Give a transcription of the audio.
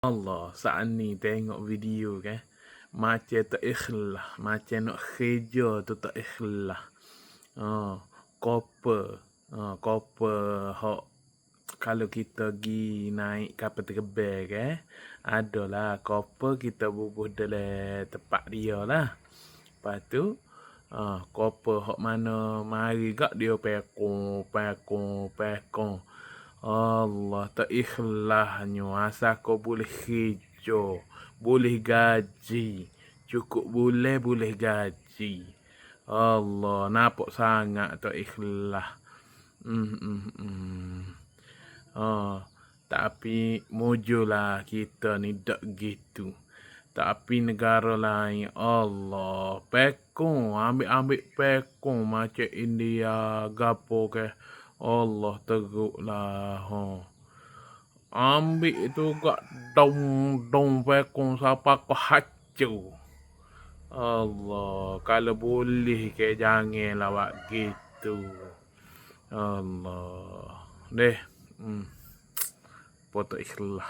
Allah, saat ni tengok video kan. Macam tak ikhlas. Macam nak kerja tu tak ikhlas. Koper. Koper hok kalau kita pergi naik kapal terbang kan. Adalah koper kita bubuh dalam tempat dia lah. Lepas tu, koper hok mana mari gak dia pekong. Allah tak ikhlasnya. Asal kau boleh kerja, boleh gaji. Cukup boleh gaji. Allah, nampak sangat tak ikhlas. Tapi mujulah kita ni tak gitu. Tapi negara lain, Allah, pekong, ambil pekong macam India, gapo ke. Allah teruklah. Ambil tu gak dong pekong siapa kau hacu. Allah, kalau boleh ke janganlah buat gitu. Allah. Deh. Potong ikhlas.